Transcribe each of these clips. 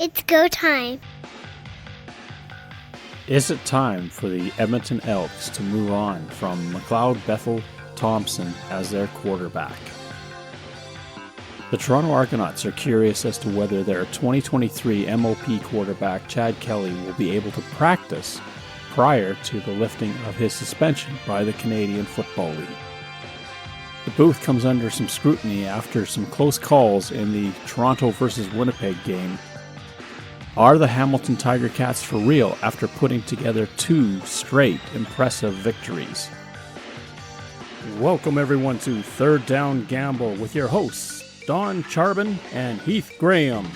It's go time. Is it time for the Edmonton Elks to move on from McLeod Bethel Thompson as their quarterback? The Toronto Argonauts are curious as to whether their 2023 MOP quarterback Chad Kelly will be able to practice prior to the lifting of his suspension by the Canadian Football League. The booth comes under some scrutiny after some close calls in the Toronto versus Winnipeg game. Are the Hamilton Tiger Cats for real after putting together two straight impressive victories? Welcome everyone to Third Down Gamble with your hosts, Don Charbon and Heath Graham.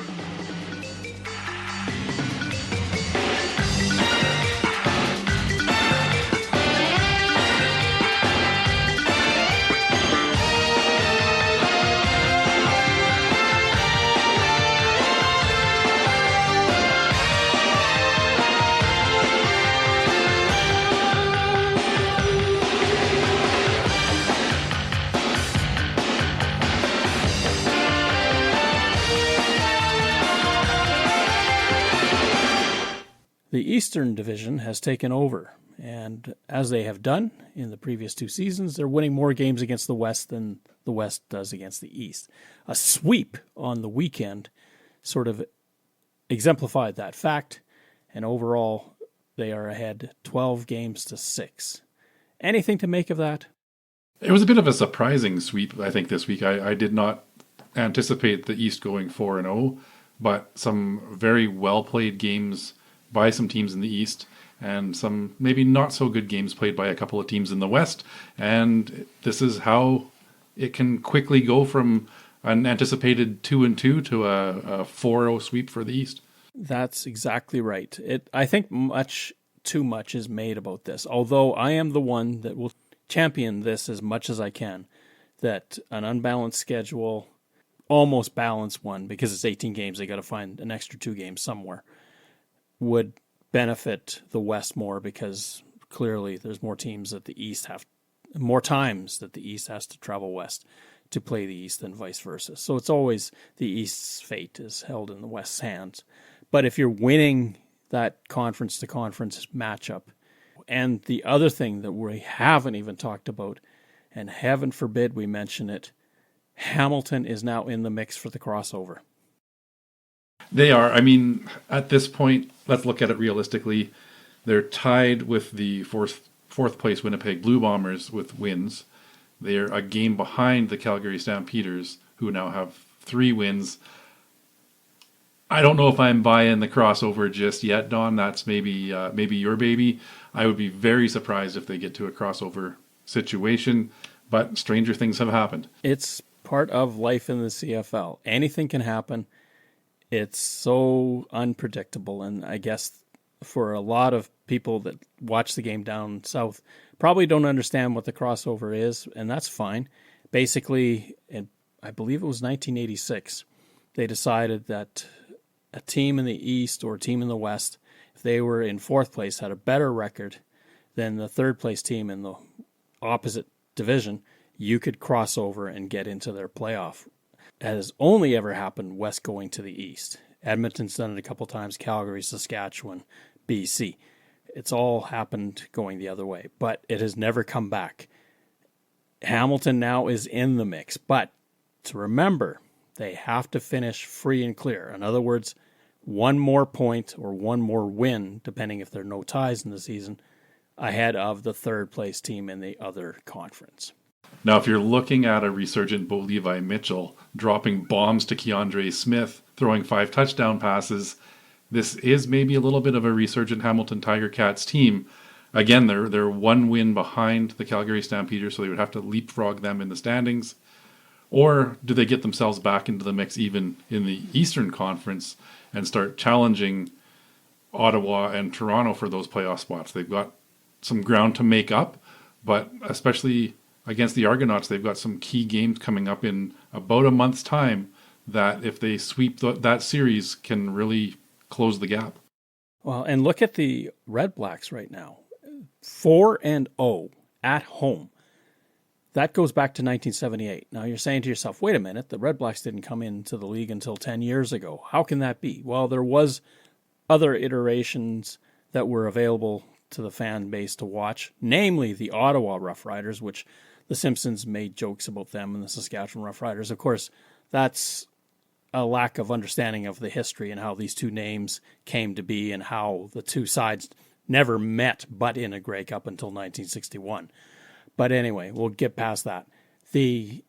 The Eastern Division has taken over, and as they have done in the previous two seasons, they're winning more games against the West than the West does against the East. A sweep on the weekend sort of exemplified that fact, and overall they are ahead 12 games to 6. Anything to make of that? It was a bit of a surprising sweep, I think, this week. I did not anticipate the East going 4-0, but some very well-played games by some teams in the East, and some maybe not so good games played by a couple of teams in the West. And this is how it can quickly go from an anticipated 2-2 to a 4-0 sweep for the East. That's exactly right. I think too much is made about this, although I am the one that will champion this as much as I can, that an unbalanced schedule, almost balanced one, because it's 18 games, they got to find an extra 2 games somewhere, would benefit the West more, because clearly there's more times that the East has to travel west to play the East than vice versa. So it's always the East's fate is held in the West's hands. But if you're winning that conference to conference matchup, and the other thing that we haven't even talked about, and heaven forbid we mention it, Hamilton is now in the mix for the crossover. They are. I mean, at this point, let's look at it realistically. They're tied with the fourth place Winnipeg Blue Bombers with wins. They're a game behind the Calgary Stampeders, who now have 3 wins. I don't know if I'm buying the crossover just yet, Don. That's maybe your baby. I would be very surprised if they get to a crossover situation, but stranger things have happened. It's part of life in the CFL. Anything can happen. It's so unpredictable, and I guess for a lot of people that watch the game down south probably don't understand what the crossover is, and that's fine. Basically, I believe it was 1986, they decided that a team in the East or a team in the West, if they were in 4th place, had a better record than the 3rd place team in the opposite division, you could cross over and get into their playoff. It has only ever happened West going to the East. Edmonton's done it a couple times, Calgary, Saskatchewan, BC. It's all happened going the other way, but it has never come back. Hamilton now is in the mix, but to remember, they have to finish free and clear. In other words, one more point or one more win, depending if there are no ties in the season, ahead of the 3rd place team in the other conference. Now, if you're looking at a resurgent Bo Levi Mitchell dropping bombs to Keandre Smith, throwing 5 touchdown passes, this is maybe a little bit of a resurgent Hamilton Tiger Cats team. Again, they're 1 win behind the Calgary Stampeders, so they would have to leapfrog them in the standings. Or do they get themselves back into the mix even in the Eastern Conference and start challenging Ottawa and Toronto for those playoff spots? They've got some ground to make up, but especially against the Argonauts, they've got some key games coming up in about a month's time that if they sweep that series can really close the gap. Well, and look at the Red Blacks right now. 4-0 at home. That goes back to 1978. Now you're saying to yourself, wait a minute, the Red Blacks didn't come into the league until 10 years ago. How can that be? Well, there was other iterations that were available to the fan base to watch, namely the Ottawa Rough Riders, which the Simpsons made jokes about them, and the Saskatchewan Rough Riders. Of course, that's a lack of understanding of the history and how these two names came to be and how the two sides never met but in a Grey Cup until 1961. But anyway, we'll get past that. The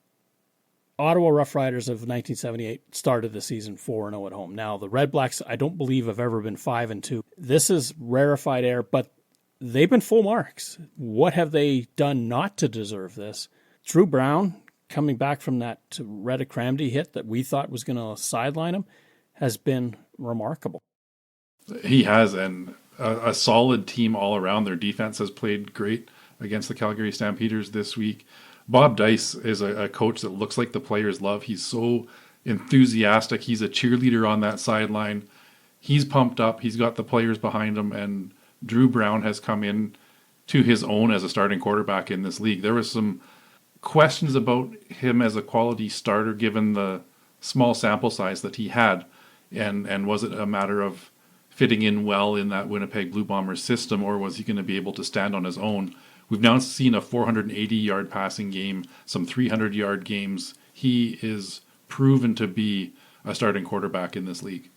Ottawa Rough Riders of 1978 started the season 4-0 at home. Now, the Red Blacks, I don't believe, have ever been 5-2. This is rarefied air, but they've been full marks. What have they done not to deserve this? Drew Brown, coming back from that Reddick Cramdy hit that we thought was going to sideline him, has been remarkable. He has, and a solid team all around. Their defense has played great against the Calgary Stampeders this week. Bob Dice is a coach that looks like the players love. He's so enthusiastic. He's a cheerleader on that sideline. He's pumped up. He's got the players behind him, and Drew Brown has come in to his own as a starting quarterback in this league. There was some questions about him as a quality starter given the small sample size that he had, and was it a matter of fitting in well in that Winnipeg Blue Bombers system, or was he going to be able to stand on his own? We've now seen a 480-yard passing game, some 300-yard games. He is proven to be a starting quarterback in this league.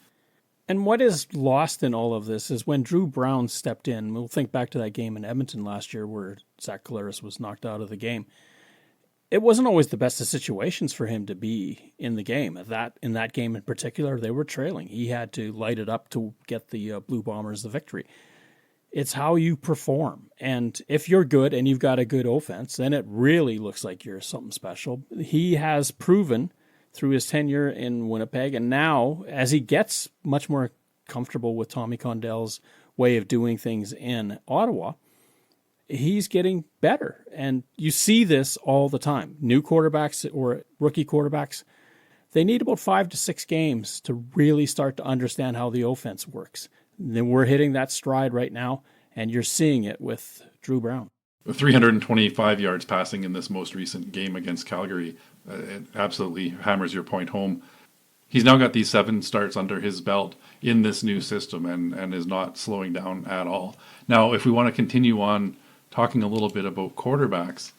And what is lost in all of this is when Drew Brown stepped in. We'll think back to that game in Edmonton last year where Zach Collaros was knocked out of the game. It wasn't always the best of situations for him to be in the game. In that game in particular, they were trailing. He had to light it up to get the Blue Bombers the victory. It's how you perform. And if you're good and you've got a good offense, then it really looks like you're something special. He has proven through his tenure in Winnipeg, and now as he gets much more comfortable with Tommy Condell's way of doing things in Ottawa, he's getting better. And you see this all the time. New quarterbacks or rookie quarterbacks, they need about 5 to 6 games to really start to understand how the offense works. Then we're hitting that stride right now, and you're seeing it with Drew Brown. 325 yards passing in this most recent game against Calgary. It absolutely hammers your point home. He's now got these 7 starts under his belt in this new system and is not slowing down at all. Now, if we want to continue on talking a little bit about quarterbacks,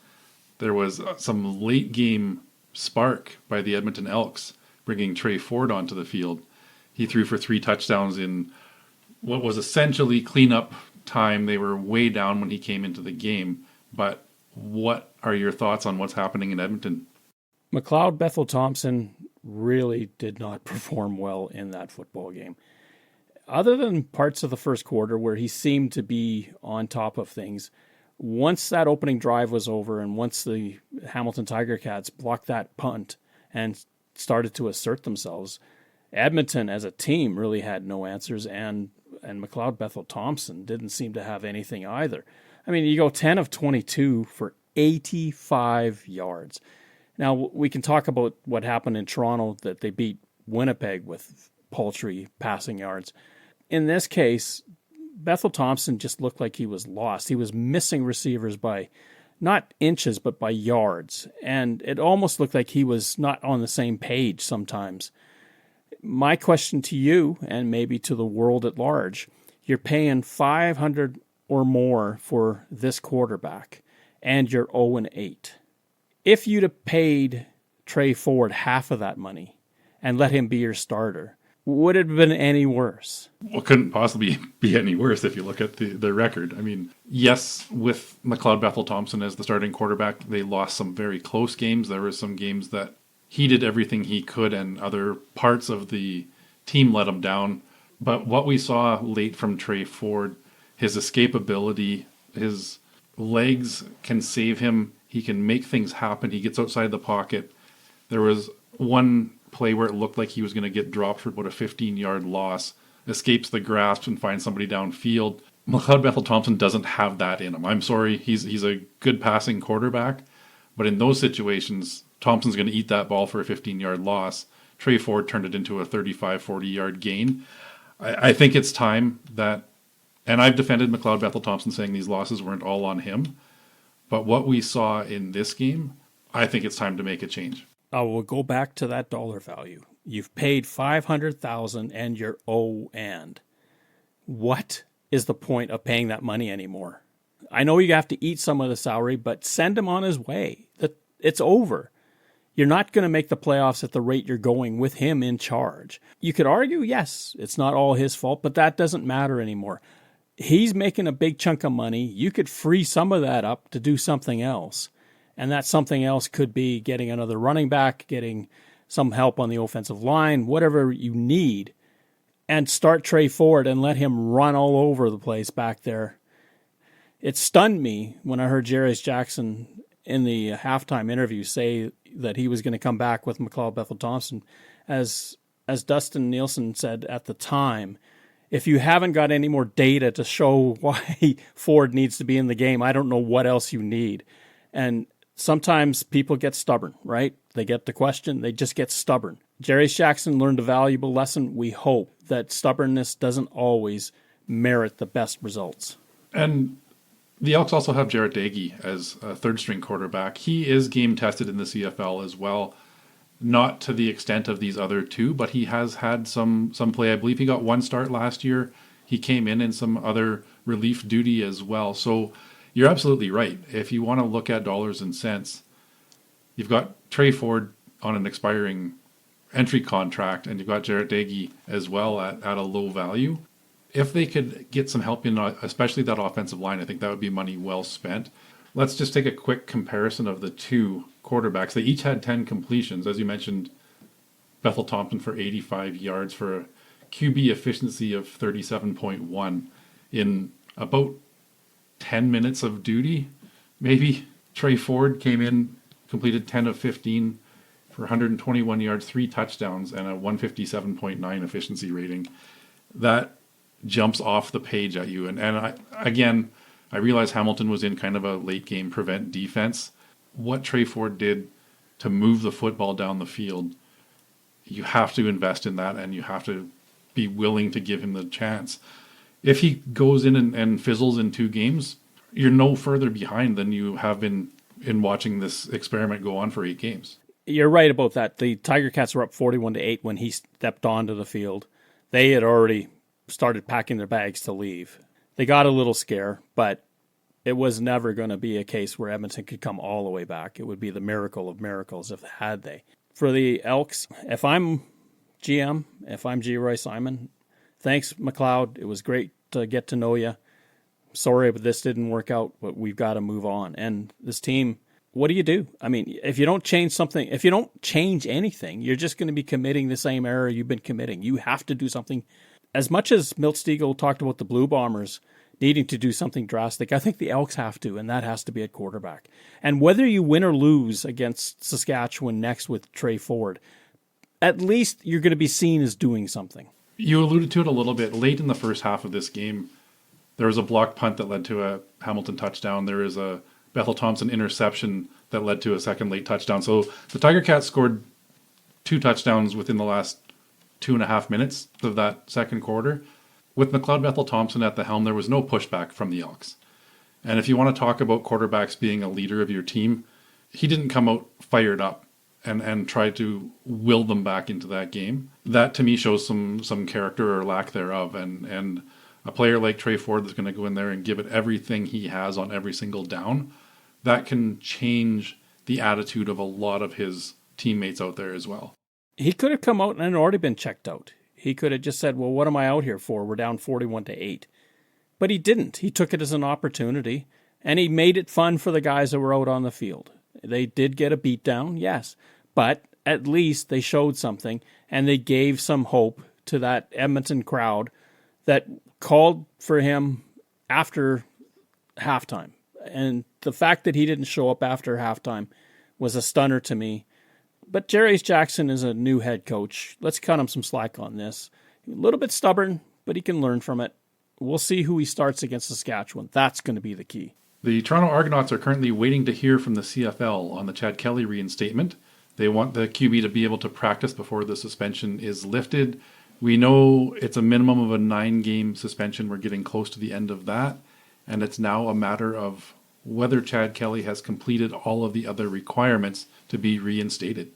there was some late game spark by the Edmonton Elks, bringing Tre Ford onto the field. He threw for 3 touchdowns in what was essentially cleanup time. They were way down when he came into the game. But what are your thoughts on what's happening in Edmonton? McLeod Bethel-Thompson really did not perform well in that football game. Other than parts of the first quarter where he seemed to be on top of things, once that opening drive was over and once the Hamilton Tiger Cats blocked that punt and started to assert themselves, Edmonton as a team really had no answers, and McLeod Bethel-Thompson didn't seem to have anything either. I mean, you go 10 of 22 for 85 yards. Now, we can talk about what happened in Toronto, that they beat Winnipeg with paltry passing yards. In this case, Bethel-Thompson just looked like he was lost. He was missing receivers by not inches, but by yards. And it almost looked like he was not on the same page sometimes. My question to you, and maybe to the world at large, you're paying $500 or more for this quarterback, and you're 0-8. If you'd have paid Tre Ford half of that money and let him be your starter, would it have been any worse? Well, couldn't possibly be any worse if you look at the record. I mean, yes, with McLeod Bethel-Thompson as the starting quarterback, they lost some very close games. There were some games that he did everything he could and other parts of the team let him down. But what we saw late from Tre Ford, his escapability, his legs can save him. He can make things happen. He gets outside the pocket. There was one play where it looked like he was going to get dropped for about a 15-yard loss, escapes the grasp and finds somebody downfield. McLeod Bethel-Thompson doesn't have that in him. I'm sorry, he's a good passing quarterback, but in those situations, Thompson's going to eat that ball for a 15-yard loss. Tre Ford turned it into a 35, 40-yard gain. I think it's time that, and I've defended McLeod Bethel-Thompson saying these losses weren't all on him, But what we saw in this game, I think it's time to make a change. I will go back to that dollar value. You've paid $500,000 and you're and what is the point of paying that money anymore? I know you have to eat some of the salary, but send him on his way. It's over. You're not going to make the playoffs at the rate you're going with him in charge. You could argue, yes, it's not all his fault, but that doesn't matter anymore. He's making a big chunk of money. You could free some of that up to do something else. And that something else could be getting another running back, getting some help on the offensive line, whatever you need, and start Tre Ford and let him run all over the place back there. It stunned me when I heard Jarius Jackson in the halftime interview say that he was going to come back with McLeod Bethel-Thompson. As Dustin Nielsen said at the time, if you haven't got any more data to show why Ford needs to be in the game, I don't know what else you need. And sometimes people get stubborn, right? They get the question, they just get stubborn. Jarius Jackson learned a valuable lesson. We hope that stubbornness doesn't always merit the best results. And the Elks also have Jarrett Doege as a third-string quarterback. He is game-tested in the CFL as well. Not to the extent of these other two, but he has had some play. I believe he got one start last year. He came in some other relief duty as well. So you're absolutely right. If you want to look at dollars and cents, you've got Tre Ford on an expiring entry contract, and you've got Jarrett Doege as well at a low value. If they could get some help in, especially that offensive line, I think that would be money well spent. Let's just take a quick comparison of the two quarterbacks. They each had 10 completions. As you mentioned, Bethel-Thompson for 85 yards for a QB efficiency of 37.1 in about 10 minutes of duty, maybe. Tre Ford came in, completed 10 of 15 for 121 yards, 3 touchdowns, and a 157.9 efficiency rating. That jumps off the page at you. And I realize Hamilton was in kind of a late game prevent defense. What Tre Ford did to move the football down the field, you have to invest in that, and you have to be willing to give him the chance. If he goes in and fizzles in 2 games, you're no further behind than you have been in watching this experiment go on for 8 games. You're right about that. The Tiger Cats were up 41-8 when he stepped onto the field. They had already started packing their bags to leave. They got a little scare, but it was never going to be a case where Edmonton could come all the way back. It would be the miracle of miracles if had they. For the Elks, if I'm GM, if I'm G. Roy Simon, thanks, McLeod. It was great to get to know you. Sorry, but this didn't work out, but we've got to move on. And this team, what do you do? I mean, if you don't change something, if you don't change anything, you're just going to be committing the same error you've been committing. You have to do something. As much as Milt Stegall talked about the Blue Bombers needing to do something drastic, I think the Elks have to, and that has to be at quarterback. And whether you win or lose against Saskatchewan next with Tre Ford, at least you're going to be seen as doing something. You alluded to it a little bit. Late in the first half of this game, there was a blocked punt that led to a Hamilton touchdown. There is a Bethel-Thompson interception that led to a second late touchdown. So the Tiger Cats scored 2 touchdowns within the last 2.5 minutes of that second quarter. With McLeod Bethel-Thompson at the helm, there was no pushback from the Elks. And if you want to talk about quarterbacks being a leader of your team, he didn't come out fired up and try to will them back into that game. That to me shows some character or lack thereof. And a player like Tre Ford that's going to go in there and give it everything he has on every single down, that can change the attitude of a lot of his teammates out there as well. He could have come out and already been checked out. He could have just said, well, what am I out here for? We're down 41-8. But he didn't. He took it as an opportunity, and he made it fun for the guys that were out on the field. They did get a beatdown, yes, but at least they showed something, and they gave some hope to that Edmonton crowd that called for him after halftime. And the fact that he didn't show up after halftime was a stunner to me. But Jarius Jackson is a new head coach. Let's cut him some slack on this. A little bit stubborn, but he can learn from it. We'll see who he starts against Saskatchewan. That's going to be the key. The Toronto Argonauts are currently waiting to hear from the CFL on the Chad Kelly reinstatement. They want the QB to be able to practice before the suspension is lifted. We know it's a minimum of a 9-game suspension. We're getting close to the end of that. And it's now a matter of whether Chad Kelly has completed all of the other requirements to be reinstated.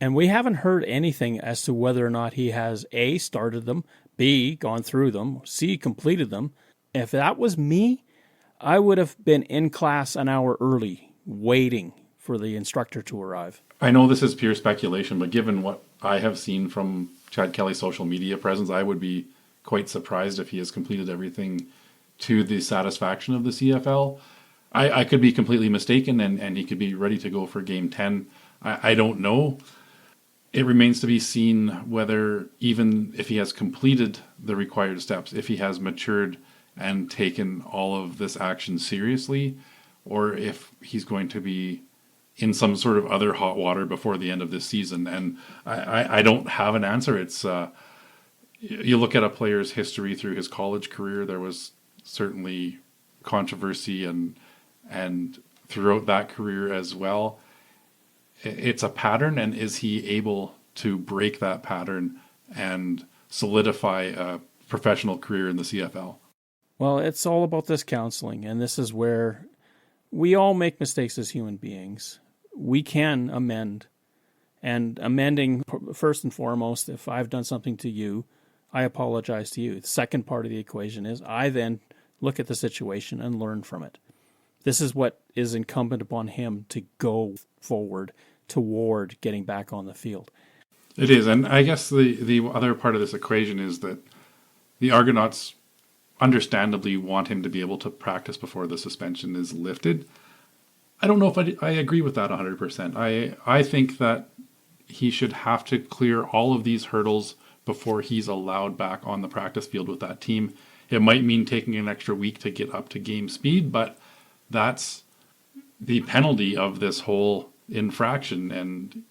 And we haven't heard anything as to whether or not he has A, started them, B, gone through them, C, completed them. If that was me, I would have been in class an hour early, waiting for the instructor to arrive. I know this is pure speculation, but given what I have seen from Chad Kelly's social media presence, I would be quite surprised if he has completed everything to the satisfaction of the CFL. I could be completely mistaken, and he could be ready to go for Game 10. I don't know. It remains to be seen whether, even if he has completed the required steps, if he has matured and taken all of this action seriously, or if he's going to be in some sort of other hot water before the end of this season. And I don't have an answer. It's you look at a player's history through his college career, there was certainly controversy and throughout that career as well. It's a pattern, and is he able to break that pattern and solidify a professional career in the CFL? Well, it's all about this counseling, and this is where we all make mistakes as human beings. We can amend, and amending, first and foremost, if I've done something to you, I apologize to you. The second part of the equation is I then look at the situation and learn from it. This is what is incumbent upon him to go forward toward getting back on the field. It is, and I guess the other part of this equation is that the Argonauts understandably want him to be able to practice before the suspension is lifted. I don't know if I agree with that 100%. I think that he should have to clear all of these hurdles before he's allowed back on the practice field with that team. It might mean taking an extra week to get up to game speed, but that's the penalty of this whole infraction. And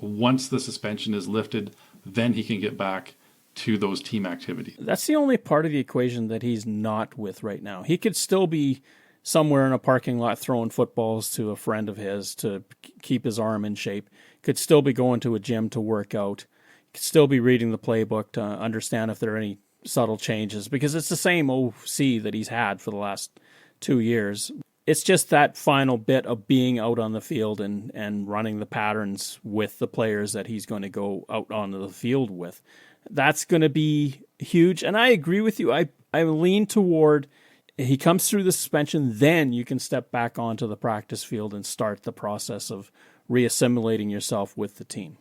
once the suspension is lifted, then he can get back to those team activities. That's the only part of the equation that he's not with right now. He could still be somewhere in a parking lot throwing footballs to a friend of his to keep his arm in shape. Could still be going to a gym to work out. Could still be reading the playbook to understand if there are any subtle changes, because it's the same OC that he's had for the last 2 years. It's just that final bit of being out on the field and running the patterns with the players that he's going to go out onto the field with. That's going to be huge. And I agree with you. I lean toward he comes through the suspension, then you can step back onto the practice field and start the process of reassimilating yourself with the team.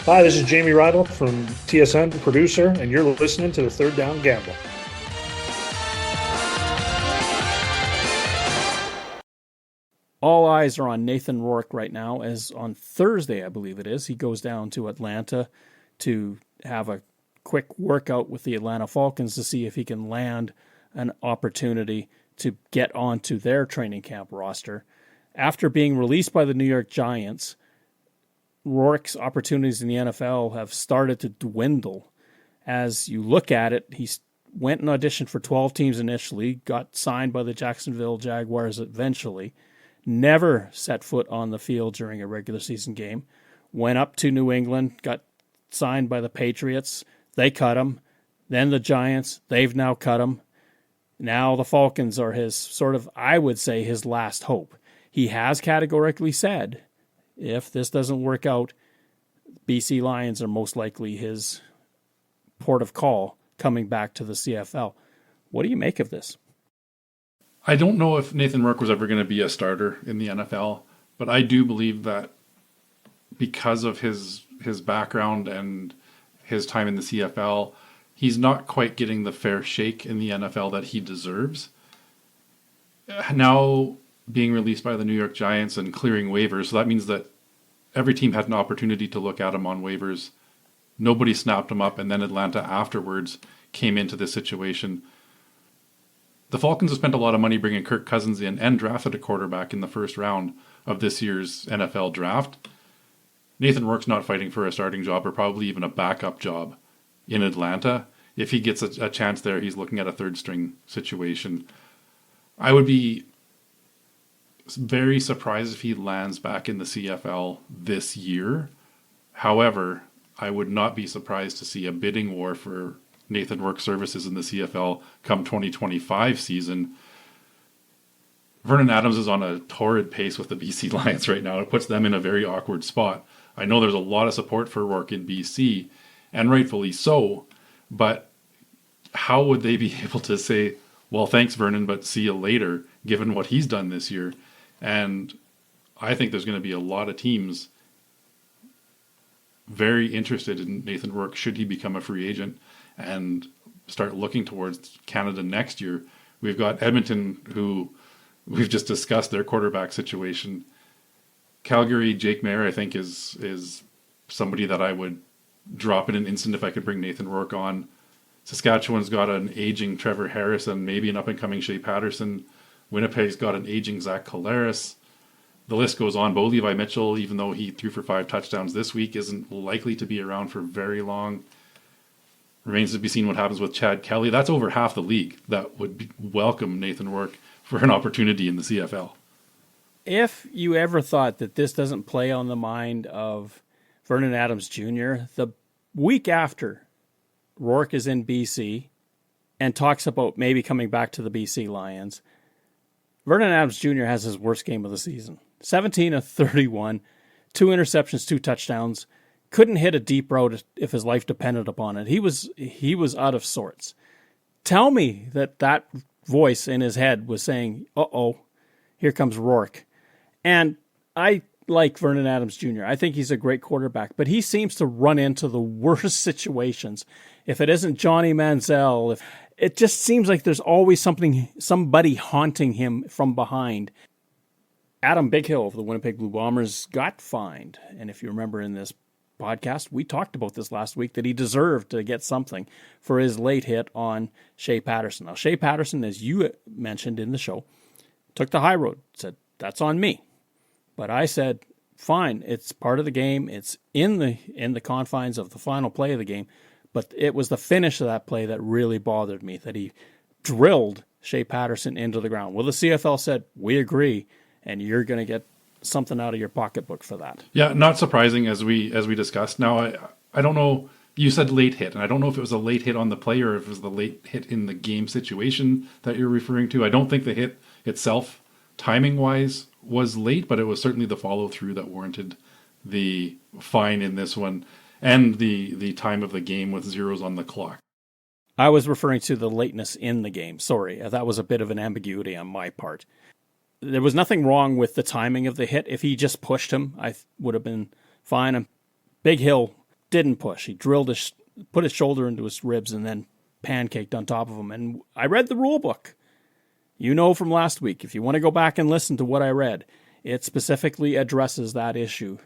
Hi, this is Jamie Rydell from TSN, producer, and you're listening to the Third Down Gamble. All eyes are on Nathan Rourke right now, as on Thursday, I believe it is, he goes down to Atlanta to have a quick workout with the Atlanta Falcons to see if he can land an opportunity to get onto their training camp roster. After being released by the New York Giants, Rourke's opportunities in the NFL have started to dwindle. As you look at it, he went and auditioned for 12 teams initially, got signed by the Jacksonville Jaguars eventually, never set foot on the field during a regular season game, went up to New England, got signed by the Patriots, they cut him, then the Giants, they've now cut him. Now the Falcons are his sort of, I would say, his last hope. He has categorically said, if this doesn't work out, BC Lions are most likely his port of call coming back to the CFL. What do you make of this? I don't know if Nathan Rourke was ever going to be a starter in the NFL, but I do believe that because of his background and his time in the CFL, he's not quite getting the fair shake in the NFL that he deserves. Now being released by the New York Giants and clearing waivers, so that means that every team had an opportunity to look at him on waivers. Nobody snapped him up, and then Atlanta afterwards came into this situation. The Falcons have spent a lot of money bringing Kirk Cousins in and drafted a quarterback in the first round of this year's NFL draft. Nathan Rourke's not fighting for a starting job or probably even a backup job in Atlanta. If he gets a chance there, he's looking at a third-string situation. I would be very surprised if he lands back in the CFL this year. However, I would not be surprised to see a bidding war for Nathan Rourke services in the CFL come 2025 season. Vernon Adams is on a torrid pace with the BC Lions right now. It puts them in a very awkward spot. I know there's a lot of support for Rourke in BC, and rightfully so, but how would they be able to say, well, thanks, Vernon, but see you later, given what he's done this year? And I think there's going to be a lot of teams very interested in Nathan Rourke should he become a free agent and start looking towards Canada next year. We've got Edmonton, who we've just discussed their quarterback situation. Calgary, Jake Mayer, I think, is somebody that I would drop in an instant if I could bring Nathan Rourke on. Saskatchewan's got an aging Trevor Harris and maybe an up-and-coming Shea Patterson. Winnipeg's got an aging Zach Collaros. The list goes on. Bo Levi Mitchell, even though he threw for 5 touchdowns this week, isn't likely to be around for very long. Remains to be seen what happens with Chad Kelly. That's over half the league that would welcome Nathan Rourke for an opportunity in the CFL. If you ever thought that this doesn't play on the mind of Vernon Adams Jr., the week after Rourke is in BC and talks about maybe coming back to the BC Lions, Vernon Adams Jr. has his worst game of the season. 17 of 31, 2 interceptions, 2 touchdowns. Couldn't hit a deep route if his life depended upon it. He was out of sorts. Tell me that voice in his head was saying, uh-oh, here comes Rourke. And I like Vernon Adams Jr. I think he's a great quarterback, but he seems to run into the worst situations. If it isn't Johnny Manziel, it just seems like there's always somebody haunting him from behind. Adam Bighill of the Winnipeg Blue Bombers got fined. And if you remember in this podcast, we talked about this last week, that he deserved to get something for his late hit on Shea Patterson. Now, Shea Patterson, as you mentioned in the show, took the high road, said, that's on me. But I said, fine, it's part of the game. It's in the confines of the final play of the game. But it was the finish of that play that really bothered me, that he drilled Shea Patterson into the ground. Well, the CFL said, we agree, and you're going to get something out of your pocketbook for that. Yeah, not surprising as we discussed. Now, I don't know, you said late hit, and I don't know if it was a late hit on the play or if it was the late hit in the game situation that you're referring to. I don't think the hit itself, timing-wise, was late, but it was certainly the follow-through that warranted the fine in this one, and the time of the game with zeros on the clock. I was referring to the lateness in the game. Sorry, that was a bit of an ambiguity on my part. There was nothing wrong with the timing of the hit. If he just pushed him, I would have been fine. Bighill didn't push. He put his shoulder into his ribs and then pancaked on top of him. And I read the rule book. You know from last week, if you want to go back and listen to what I read, it specifically addresses that issue.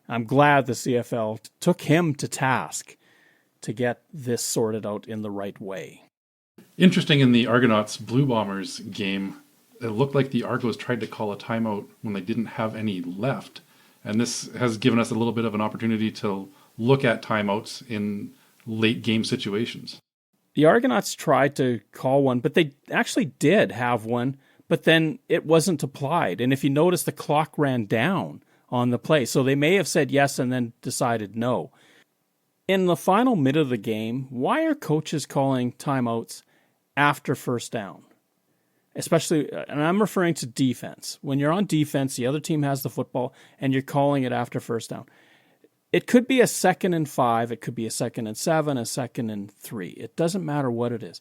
I'm glad the CFL took him to task to get this sorted out in the right way. Interesting, in the Argonauts Blue Bombers game, it looked like the Argos tried to call a timeout when they didn't have any left. And this has given us a little bit of an opportunity to look at timeouts in late game situations. The Argonauts tried to call one, but they actually did have one, but then it wasn't applied. And if you notice, the clock ran down on the play. So they may have said yes and then decided no. In the final minute of the game, why are coaches calling timeouts after first down? Especially, and I'm referring to defense. When you're on defense, the other team has the football, and you're calling it after first down. It could be a 2nd and 5, it could be a 2nd and 7, a 2nd and 3. It doesn't matter what it is.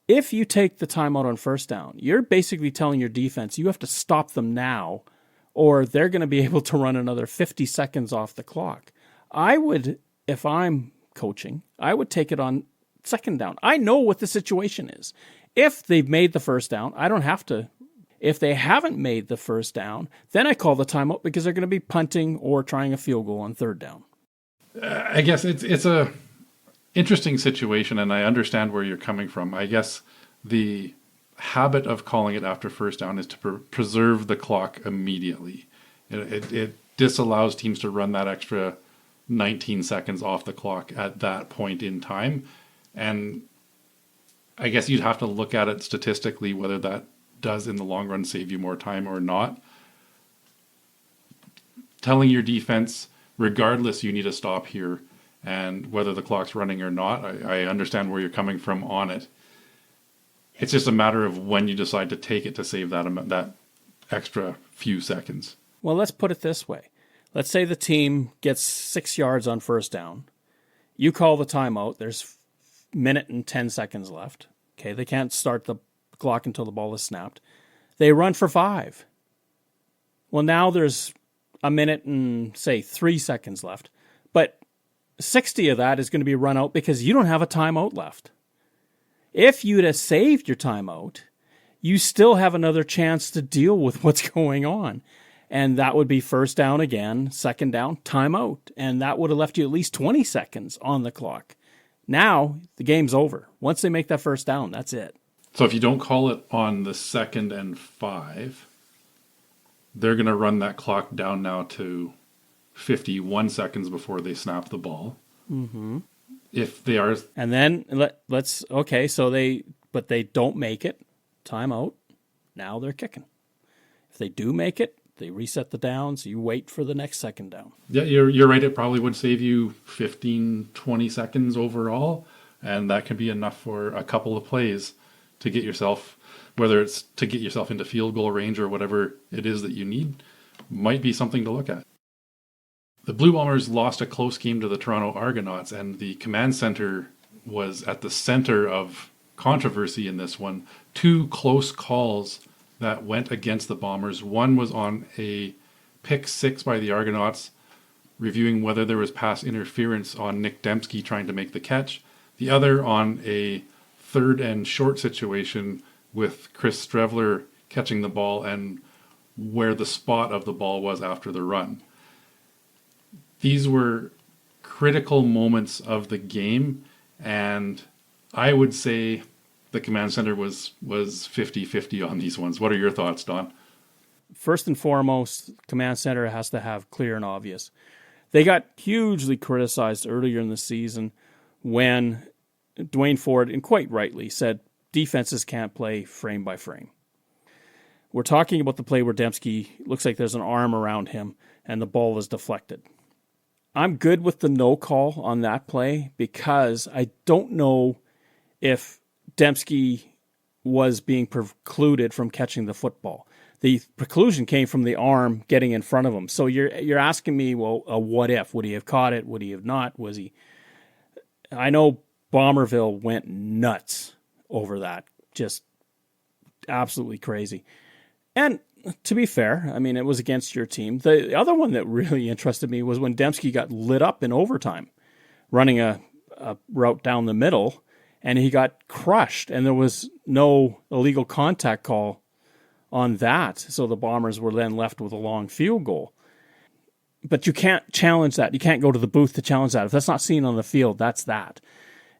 If you take the timeout on first down, you're basically telling your defense you have to stop them now, or they're going to be able to run another 50 seconds off the clock. I would, if I'm coaching, I would take it on 2nd down. I know what the situation is. If they've made the first down, I don't have to. If they haven't made the first down, then I call the timeout because they're going to be punting or trying a field goal on 3rd down. I guess it's a interesting situation, and I understand where you're coming from. I guess the habit of calling it after first down is to preserve the clock immediately. It disallows teams to run that extra 19 seconds off the clock at that point in time. And I guess you'd have to look at it statistically, whether that does in the long run save you more time or not. Telling your defense, regardless, you need to stop here and whether the clock's running or not, I understand where you're coming from on it. It's just a matter of when you decide to take it to save that extra few seconds. Well, let's put it this way. Let's say the team gets 6 yards on first down. You call the timeout. There's a minute and 10 seconds left. Okay, they can't start the clock until the ball is snapped. They run for 5. Well, now there's a minute and, say, 3 seconds left. But 60 of that is going to be run out because you don't have a timeout left. If you'd have saved your timeout, you still have another chance to deal with what's going on. And that would be first down again, second down, timeout. And that would have left you at least 20 seconds on the clock. Now, the game's over. Once they make that first down, that's it. So if you don't call it on the 2nd and 5, they're going to run that clock down now to 51 seconds before they snap the ball. Mm-hmm. If they are... And then, but they don't make it, timeout, now they're kicking. If they do make it, they reset the downs, you wait for the next second down. Yeah, you're right. It probably would save you 15, 20 seconds overall, and that can be enough for a couple of plays to get yourself, whether it's to get yourself into field goal range or whatever it is that you need, might be something to look at. The Blue Bombers lost a close game to the Toronto Argonauts, and the command center was at the center of controversy in this one. 2 close calls that went against the Bombers. One was on a pick 6 by the Argonauts, reviewing whether there was pass interference on Nick Dembski trying to make the catch. The other on a 3rd and short situation with Chris Strevler catching the ball and where the spot of the ball was after the run. These were critical moments of the game, and I would say the command center was 50-50 on these ones. What are your thoughts, Don? First and foremost, command center has to have clear and obvious. They got hugely criticized earlier in the season when Tre Ford, and quite rightly, said defenses can't play frame by frame. We're talking about the play where Dembski looks like there's an arm around him and the ball is deflected. I'm good with the no call on that play because I don't know if Dembski was being precluded from catching the football. The preclusion came from the arm getting in front of him. So you're asking me, well, what if? Would he have caught it? Would he have not? Was he? I know Bomberville went nuts over that. Just absolutely crazy. And to be fair, I mean, it was against your team. The other one that really interested me was when Dembski got lit up in overtime, running a route down the middle, and he got crushed, and there was no illegal contact call on that. So the Bombers were then left with a long field goal. But you can't challenge that. You can't go to the booth to challenge that. If that's not seen on the field, that's that.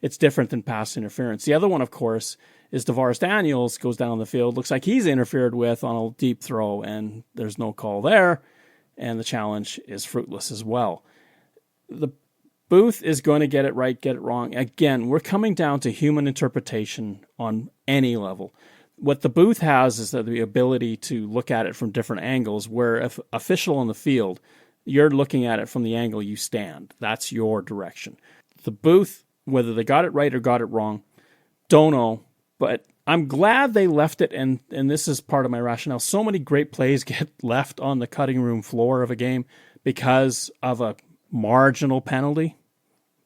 It's different than pass interference. The other one, of course, is Tavares Daniels goes down the field. Looks like he's interfered with on a deep throw, and there's no call there, and the challenge is fruitless as well. The booth is going to get it right, get it wrong. Again, we're coming down to human interpretation on any level. What the booth has is the ability to look at it from different angles, where if official on the field, you're looking at it from the angle you stand. That's your direction. The booth, whether they got it right or got it wrong, don't know. But I'm glad they left it, and this is part of my rationale. So many great plays get left on the cutting room floor of a game because of a marginal penalty.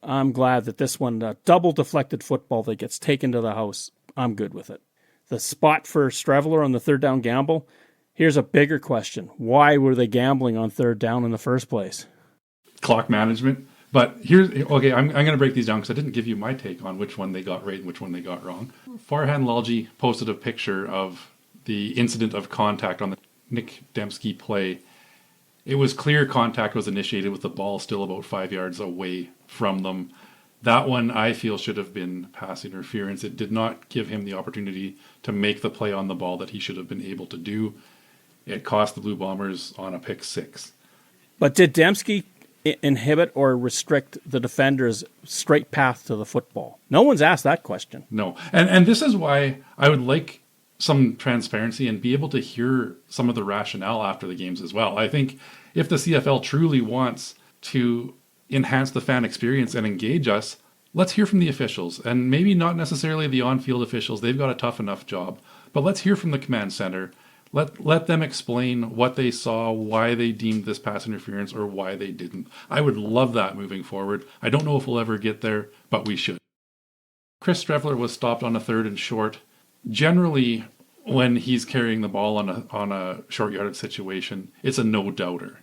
I'm glad that this one, the double deflected football that gets taken to the house, I'm good with it. The spot for Strevler on the 3rd down gamble, here's a bigger question. Why were they gambling on 3rd down in the first place? Clock management. But here's, okay, I'm going to break these down because I didn't give you my take on which one they got right and which one they got wrong. Farhan Lalji posted a picture of the incident of contact on the Nick Dembski play. It was clear contact was initiated with the ball still about 5 yards away from them. That one, I feel, should have been pass interference. It did not give him the opportunity to make the play on the ball that he should have been able to do. It cost the Blue Bombers on a pick 6. But did Dembski inhibit or restrict the defender's straight path to the football? No one's asked that question. No. And this is why I would like some transparency and be able to hear some of the rationale after the games as well. I think if the CFL truly wants to enhance the fan experience and engage us, let's hear from the officials. And maybe not necessarily the on-field officials. They've got a tough enough job. But let's hear from the command center. Let them explain what they saw, why they deemed this pass interference, or why they didn't. I would love that moving forward. I don't know if we'll ever get there, but we should. Chris Streveler was stopped on a 3rd and short. Generally, when he's carrying the ball on a short yardage situation, it's a no-doubter.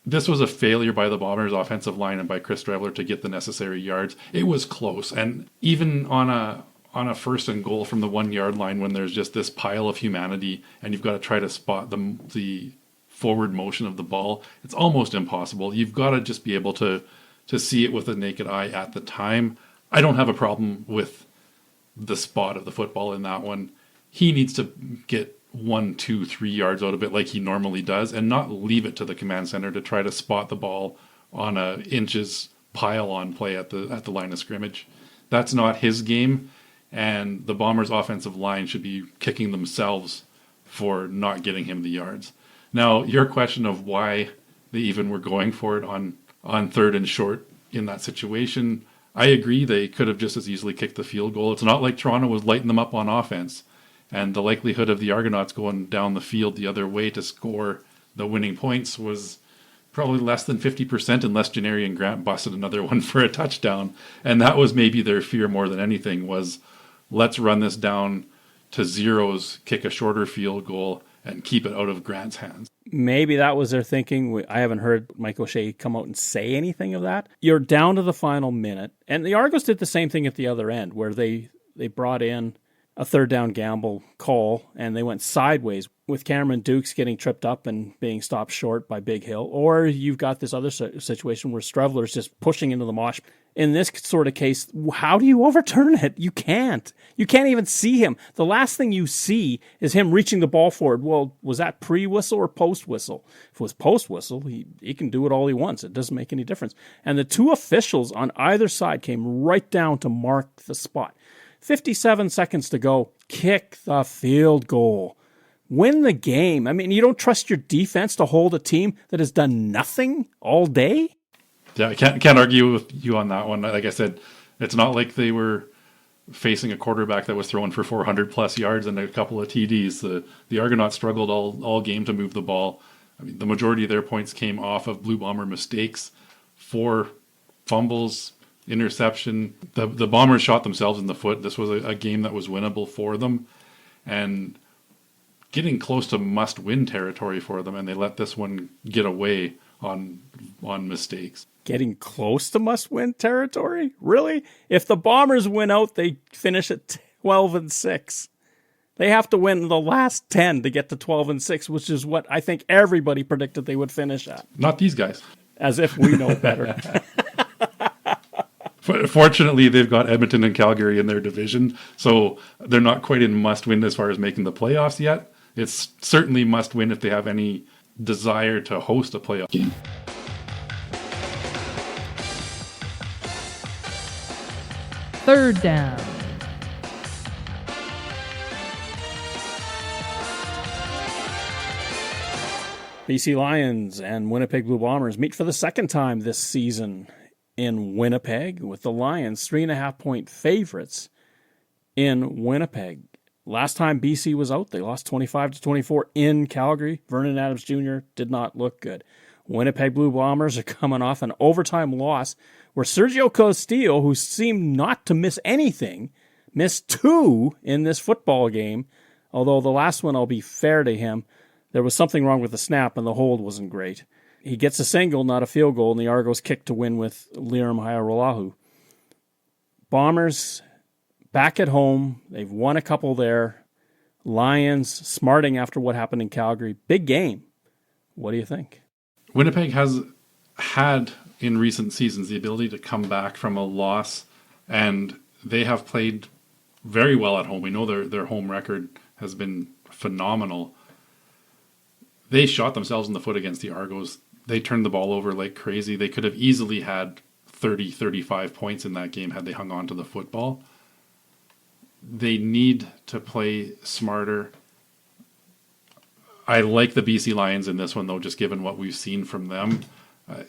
This was a failure by the Bombers' offensive line and by Chris Streveler to get the necessary yards. It was close, and even on a 1st and goal from the 1 yard line, when there's just this pile of humanity and you've got to try to spot the forward motion of the ball, it's almost impossible. You've got to just be able to see it with the naked eye at the time. I don't have a problem with the spot of the football in that one. He needs to get 1, 2, 3 yards out of it like he normally does, and not leave it to the command center to try to spot the ball on a inches pile on play at the line of scrimmage. That's not his game, and the Bombers' offensive line should be kicking themselves for not getting him the yards. Now, your question of why they even were going for it on 3rd and short in that situation, I agree. They could have just as easily kicked the field goal. It's not like Toronto was lighting them up on offense, and the likelihood of the Argonauts going down the field the other way to score the winning points was probably less than 50% unless Janarian Grant busted another one for a touchdown. And that was maybe their fear more than anything, was let's run this down to zeros, kick a shorter field goal, and keep it out of Grant's hands. Maybe that was their thinking. I haven't heard Mike O'Shea come out and say anything of that. You're down to the final minute. And the Argos did the same thing at the other end, where they brought in a 3rd down gamble call, and they went sideways with Cameron Dukes getting tripped up and being stopped short by Big Hill. Or you've got this other situation where Streveler's just pushing into the mosh. In this sort of case, how do you overturn it? You can't. You can't even see him. The last thing you see is him reaching the ball forward. Well, was that pre-whistle or post-whistle? If it was post-whistle, he can do it all he wants. It doesn't make any difference. And the 2 officials on either side came right down to mark the spot. 57 seconds to go. Kick the field goal. Win the game. I mean, you don't trust your defense to hold a team that has done nothing all day? Yeah, I can't argue with you on that one. Like I said, it's not like they were facing a quarterback that was throwing for 400 plus yards and a couple of TDs. The Argonauts struggled all game to move the ball. I mean, the majority of their points came off of Blue Bomber mistakes, 4 fumbles, interception. The Bombers shot themselves in the foot. This was a game that was winnable for them, and getting close to must-win territory for them, and they let this one get away on mistakes. Getting close to must-win territory? Really? If the Bombers win out, they finish at 12-6. They have to win the last 10 to get to 12-6, which is what I think everybody predicted they would finish at. Not these guys. As if we know better. Fortunately, they've got Edmonton and Calgary in their division, so they're not quite in must-win as far as making the playoffs yet. It's certainly must-win if they have any desire to host a playoff game. Third down. BC Lions and Winnipeg Blue Bombers meet for the second time this season in Winnipeg, with the Lions 3.5-point favorites in Winnipeg. Last time BC was out, they lost 25-24 in Calgary. Vernon Adams Jr. did not look good. Winnipeg Blue Bombers are coming off an overtime loss where Sergio Castillo, who seemed not to miss anything, missed 2 in this football game. Although the last one, I'll be fair to him, there was something wrong with the snap and the hold wasn't great. He gets a single, not a field goal, and the Argos kick to win with Liram Hairolahu. Bombers back at home. They've won a couple there. Lions smarting after what happened in Calgary. Big game. What do you think? Winnipeg has had in recent seasons the ability to come back from a loss, and they have played very well at home. We know their home record has been phenomenal. They shot themselves in the foot against the Argos. They turned the ball over like crazy. They could have easily had 30, 35 points in that game had they hung on to the football. They need to play smarter. I like the BC Lions in this one, though, just given what we've seen from them.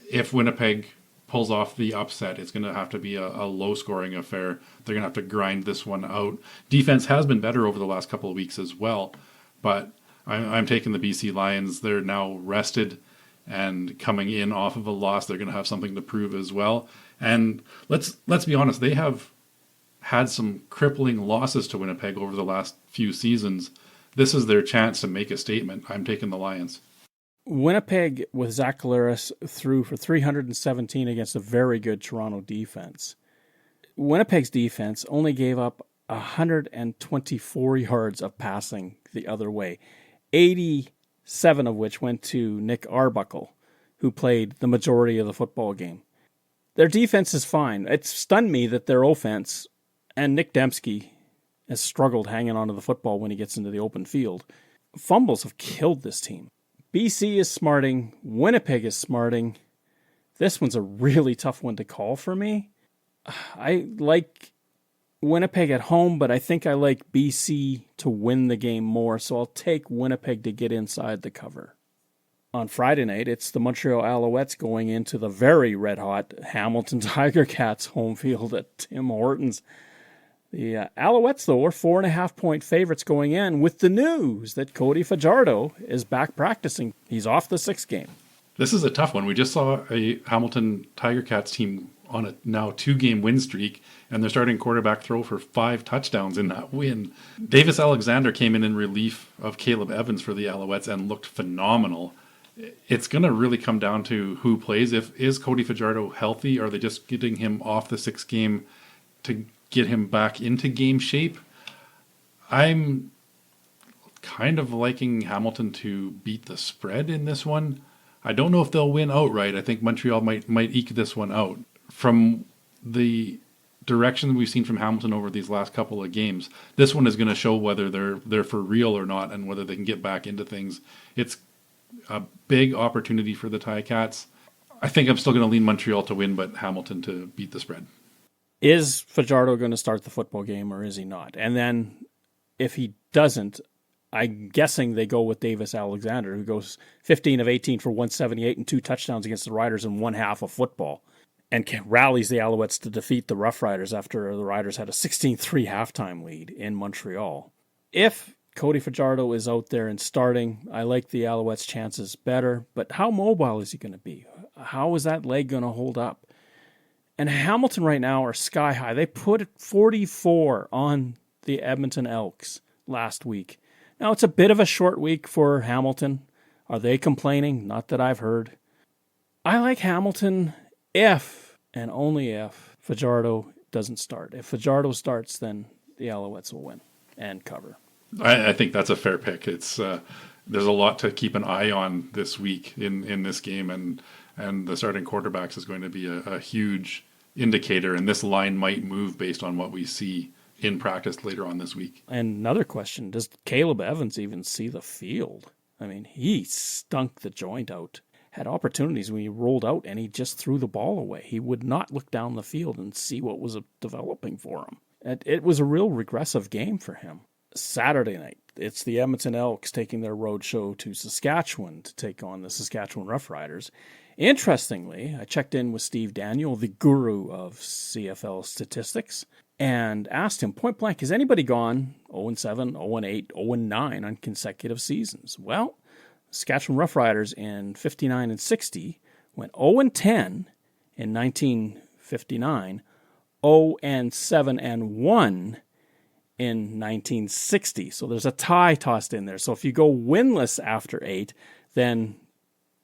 If Winnipeg pulls off the upset, it's going to have to be a low-scoring affair. They're going to have to grind this one out. Defense has been better over the last couple of weeks as well, but I'm taking the BC Lions. They're now rested and coming in off of a loss. They're going to have something to prove as well. And let's be honest, they have had some crippling losses to Winnipeg over the last few seasons. This is their chance to make a statement. I'm taking the Lions. Winnipeg, with Zach Collaros, threw for 317 against a very good Toronto defense. Winnipeg's defense only gave up 124 yards of passing the other way, 87 of which went to Nick Arbuckle, who played the majority of the football game. Their defense is fine. It stunned me that their offense, and Nick Dembski has struggled hanging onto the football when he gets into the open field. Fumbles have killed this team. BC is smarting. Winnipeg is smarting. This one's a really tough one to call for me. I like Winnipeg at home, but I think I like BC to win the game more, so I'll take Winnipeg to get inside the cover. On Friday night, it's the Montreal Alouettes going into the very red-hot Hamilton Tiger Cats home field at Tim Hortons. The Alouettes, though, are 4.5-point favorites going in with the news that Cody Fajardo is back practicing. He's off the 6th game. This is a tough one. We just saw a Hamilton Tiger Cats team on a now 2-game win streak, and they're starting quarterback throw for 5 touchdowns in that win. Davis Alexander came in relief of Caleb Evans for the Alouettes and looked phenomenal. It's going to really come down to who plays. Is Cody Fajardo healthy? Or are they just getting him off the 6th game to get him back into game shape? I'm kind of liking Hamilton to beat the spread in this one. I don't know if they'll win outright. I think Montreal might eke this one out. From the direction we've seen from Hamilton over these last couple of games, this one is going to show whether they're for real or not, and whether they can get back into things. It's a big opportunity for the Ticats. I think I'm still going to lean Montreal to win, but Hamilton to beat the spread. Is Fajardo going to start the football game, or is he not? And then if he doesn't, I'm guessing they go with Davis Alexander, who goes 15 of 18 for 178 and 2 touchdowns against the Riders in one half of football, and rallies the Alouettes to defeat the Rough Riders after the Riders had a 16-3 halftime lead in Montreal. If Cody Fajardo is out there and starting, I like the Alouettes' chances better, but how mobile is he going to be? How is that leg going to hold up? And Hamilton right now are sky high. They put 44 on the Edmonton Elks last week. Now, it's a bit of a short week for Hamilton. Are they complaining? Not that I've heard. I like Hamilton if, and only if, Fajardo doesn't start. If Fajardo starts, then the Alouettes will win and cover. I think that's a fair pick. It's there's a lot to keep an eye on this week in this game, and the starting quarterbacks is going to be a huge indicator, and this line might move based on what we see in practice later on this week. And another question, does Caleb Evans even see the field? I mean, he stunk the joint out. Had opportunities when he rolled out and he just threw the ball away. He would not look down the field and see what was developing for him. It was a real regressive game for him. Saturday night, it's the Edmonton Elks taking their road show to Saskatchewan to take on the Saskatchewan Roughriders. Interestingly, I checked in with Steve Daniel, the guru of CFL statistics, and asked him point blank, has anybody gone 0-7, 0-8, 0-9 on consecutive seasons? Well, Saskatchewan Roughriders in 59 and 60 went 0-10 in 1959, 0-7 and 1 in 1960. So there's a tie tossed in there. So if you go winless after 8, then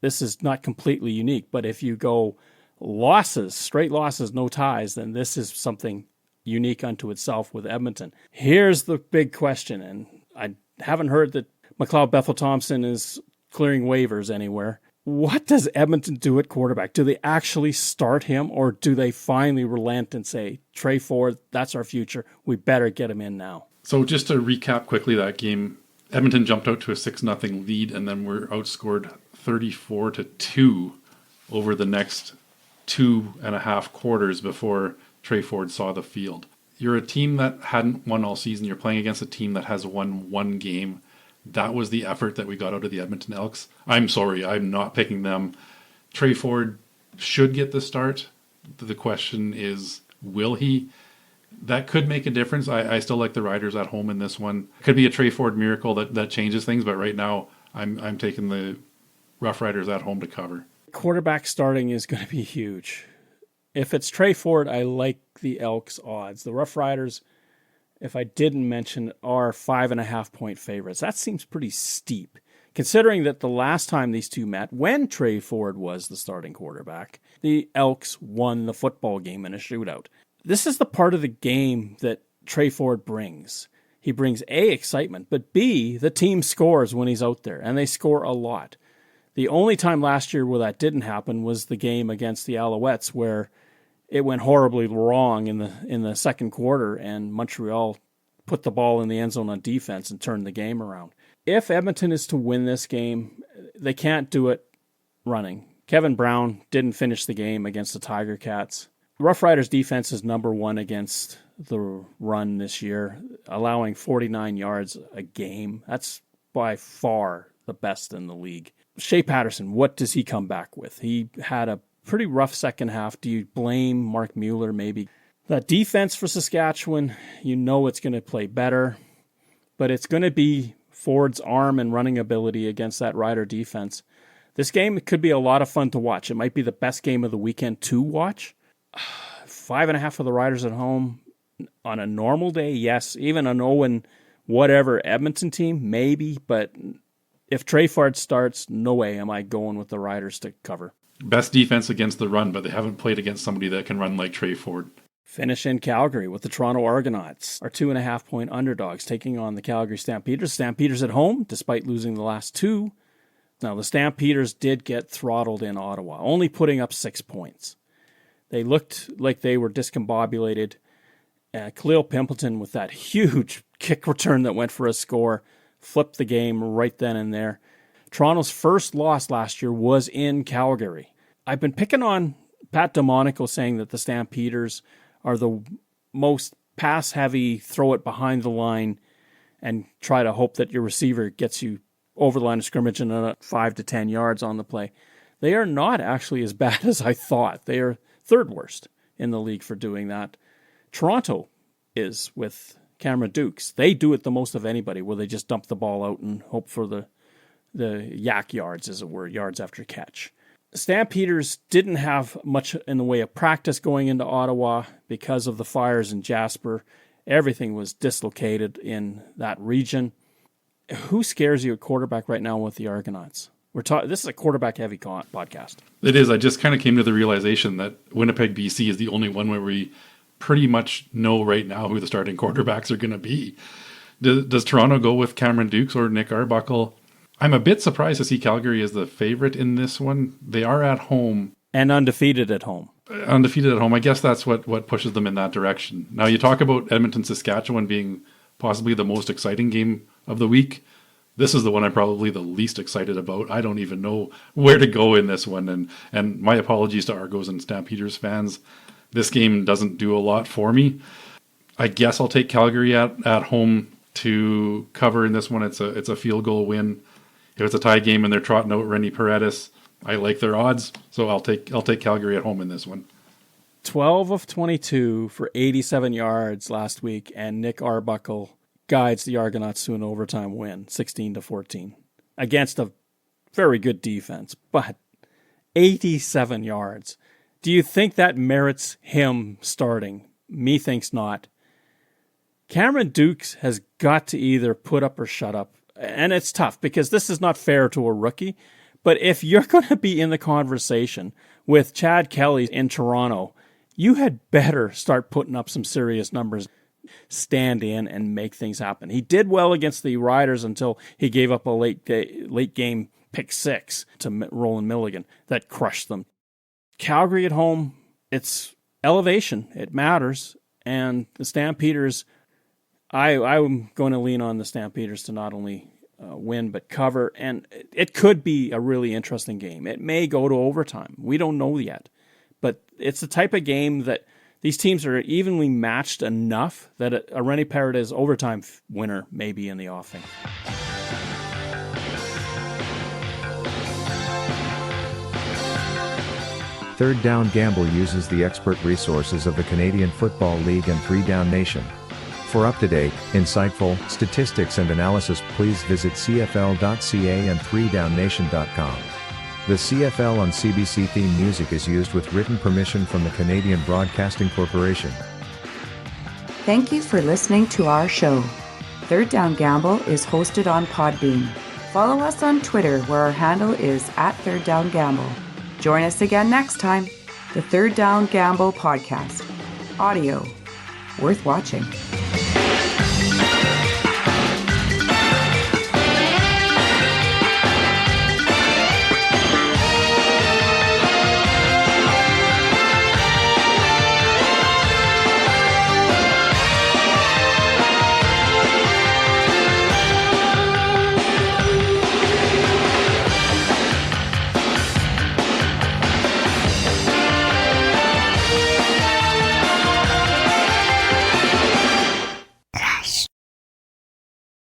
this is not completely unique. But if you go losses, straight losses, no ties, then this is something unique unto itself with Edmonton. Here's the big question, and I haven't heard that McLeod Bethel Thompson is clearing waivers anywhere. What does Edmonton do at quarterback? Do they actually start him, or do they finally relent and say, Tre Ford, that's our future, we better get him in now? So just to recap quickly that game, Edmonton jumped out to a 6-0 lead, and then were outscored 34-2 over the next 2.5 quarters before Tre Ford saw the field. You're a team that hadn't won all season. You're playing against a team that has won one game. That was the effort that we got out of the Edmonton Elks. I'm sorry, I'm not picking them. Tre Ford should get the start. The question is, will he? That could make a difference. I still like the Riders at home in this one. Could be a Tre Ford miracle that changes things, but right now I'm taking the Rough Riders at home to cover. Quarterback starting is going to be huge. If it's Tre Ford, I like the Elks odds. The Rough Riders, if I didn't mention, are 5.5 point favorites. That seems pretty steep, considering that the last time these two met, when Tre Ford was the starting quarterback, the Elks won the football game in a shootout. This is the part of the game that Tre Ford brings. He brings A, excitement, but B, the team scores when he's out there, and they score a lot. The only time last year where that didn't happen was the game against the Alouettes, where it went horribly wrong in the second quarter, and Montreal put the ball in the end zone on defense and turned the game around. If Edmonton is to win this game, they can't do it running. Kevin Brown didn't finish the game against the Tiger Cats. Rough Riders defense is number one against the run this year, allowing 49 yards a game. That's by far the best in the league. Shea Patterson, what does he come back with? He had a pretty rough second half. Do you blame Mark Mueller maybe? That defense for Saskatchewan, it's going to play better, but it's going to be Ford's arm and running ability against that Rider defense. This game could be a lot of fun to watch. It might be the best game of the weekend to watch. 5.5 for the Riders at home on a normal day, yes. Even an 0 whatever Edmonton team, maybe, but if Tre Ford starts, no way am I going with the Riders to cover. Best defense against the run, but they haven't played against somebody that can run like Tre Ford. Finish in Calgary with the Toronto Argonauts, our 2.5 point underdogs, taking on the Calgary Stampeders. Stampeders at home, despite losing the last two. Now, the Stampeders did get throttled in Ottawa, only putting up 6 points. They looked like they were discombobulated. Khalil Pimpleton, with that huge kick return that went for a score, flipped the game right then and there. Toronto's first loss last year was in Calgary. I've been picking on Pat DeMonico, saying that the Stampeders are the most pass-heavy, throw it behind the line and try to hope that your receiver gets you over the line of scrimmage and 5 to 10 yards on the play. They are not actually as bad as I thought. They are third worst in the league for doing that. Toronto is with Cameron Dukes. They do it the most of anybody, where they just dump the ball out and hope for the yak yards, as it were, yards after catch. Stampeders didn't have much in the way of practice going into Ottawa because of the fires in Jasper. Everything was dislocated in that region. Who scares you at quarterback right now with the Argonauts? This is a quarterback-heavy podcast. It is. I just kind of came to the realization that Winnipeg, BC is the only one where we pretty much know right now who the starting quarterbacks are going to be. Does Toronto go with Cameron Dukes or Nick Arbuckle? I'm a bit surprised to see Calgary as the favorite in this one. They are at home. And undefeated at home. Undefeated at home. I guess that's what pushes them in that direction. Now, you talk about Edmonton, Saskatchewan being possibly the most exciting game of the week. This is the one I'm probably the least excited about. I don't even know where to go in this one. And my apologies to Argos and Stampeders fans. This game doesn't do a lot for me. I guess I'll take Calgary at home to cover in this one. It's a field goal win. If it's a tie game and they're trotting out Rennie Paredes, I like their odds, so I'll take Calgary at home in this one. 12 of 22 for 87 yards last week, and Nick Arbuckle guides the Argonauts to an overtime win, 16-14, against a very good defense, but 87 yards. Do you think that merits him starting? Me thinks not. Cameron Dukes has got to either put up or shut up. And it's tough because this is not fair to a rookie. But if you're going to be in the conversation with Chad Kelly in Toronto, you had better start putting up some serious numbers. Stand in and make things happen. He did well against the Riders until he gave up a late game pick 6 to Roland Milligan that crushed them. Calgary at home, it's elevation. It matters. And the Stampeders, I'm going to lean on the Stampeders to not only win but cover. And it could be a really interesting game. It may go to overtime. We don't know yet. But it's the type of game that these teams are evenly matched enough that a Rennie Paredes overtime winner may be in the offing. Third Down Gamble uses the expert resources of the Canadian Football League and 3 Down Nation. For up-to-date, insightful statistics and analysis, please visit cfl.ca and 3downnation.com. The CFL on CBC theme music is used with written permission from the Canadian Broadcasting Corporation. Thank you for listening to our show. Third Down Gamble is hosted on Podbean. Follow us on Twitter, where our handle is @ThirdDownGamble. Join us again next time. The Third Down Gamble podcast. Audio worth watching.